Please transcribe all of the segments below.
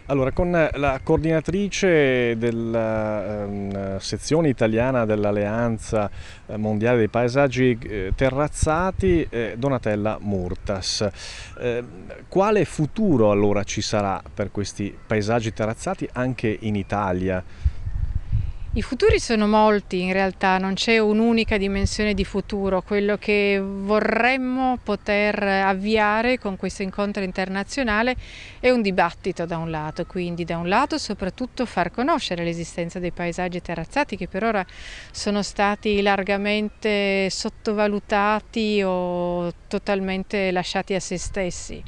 Allora, con la coordinatrice della sezione italiana dell'Alleanza Mondiale dei Paesaggi Terrazzati, Donatella Murtas. Quale futuro allora ci sarà per questi paesaggi terrazzati anche in Italia? I futuri sono molti, in realtà non c'è un'unica dimensione di futuro. Quello che vorremmo poter avviare con questo incontro internazionale è un dibattito da un lato, quindi da un lato soprattutto far conoscere l'esistenza dei paesaggi terrazzati che per ora sono stati largamente sottovalutati o totalmente lasciati a se stessi,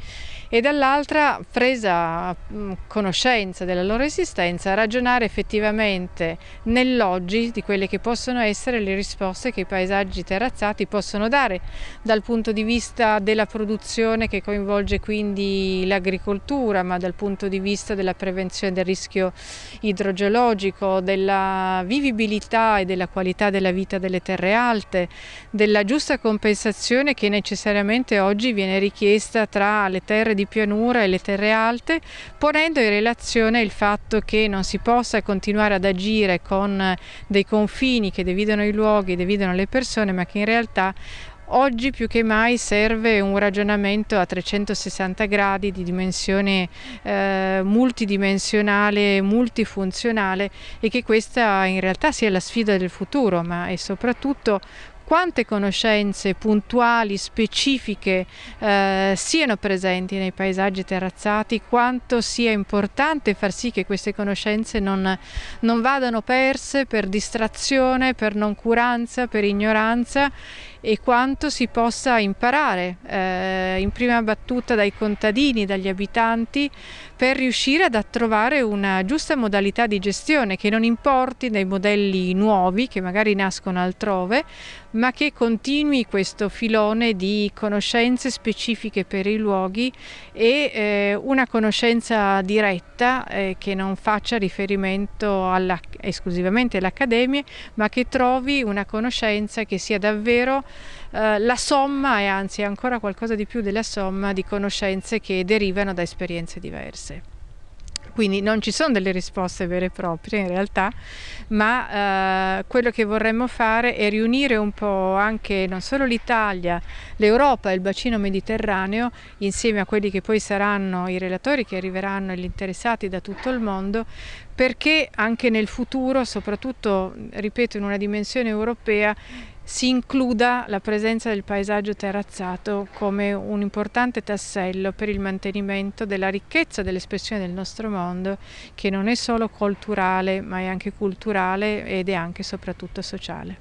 e dall'altra, presa conoscenza della loro esistenza, ragionare effettivamente nell'oggi di quelle che possono essere le risposte che i paesaggi terrazzati possono dare dal punto di vista della produzione, che coinvolge quindi l'agricoltura, ma dal punto di vista della prevenzione del rischio idrogeologico, della vivibilità e della qualità della vita delle terre alte, della giusta compensazione che necessariamente oggi viene richiesta tra le terre di pianura e le terre alte, ponendo in relazione il fatto che non si possa continuare ad agire con dei confini che dividono i luoghi, dividono le persone, ma che in realtà oggi più che mai serve un ragionamento a 360 gradi di dimensione multidimensionale, multifunzionale, e che questa in realtà sia la sfida del futuro, ma è soprattutto quante conoscenze puntuali, specifiche siano presenti nei paesaggi terrazzati, quanto sia importante far sì che queste conoscenze non vadano perse per distrazione, per noncuranza, per ignoranza, e quanto si possa imparare in prima battuta dai contadini, dagli abitanti, per riuscire a trovare una giusta modalità di gestione che non importi dai modelli nuovi che magari nascono altrove, ma che continui questo filone di conoscenze specifiche per i luoghi e una conoscenza diretta che non faccia riferimento esclusivamente all'accademia, ma che trovi una conoscenza che sia davvero la somma, e anzi ancora qualcosa di più della somma di conoscenze che derivano da esperienze diverse. Quindi non ci sono delle risposte vere e proprie in realtà, ma quello che vorremmo fare è riunire un po' anche non solo l'Italia, l'Europa e il bacino mediterraneo, insieme a quelli che poi saranno i relatori che arriveranno e gli interessati da tutto il mondo, perché anche nel futuro, soprattutto, ripeto, in una dimensione europea, si includa la presenza del paesaggio terrazzato come un importante tassello per il mantenimento della ricchezza dell'espressione del nostro mondo, che non è solo culturale, ma è anche culturale ed è anche e soprattutto sociale.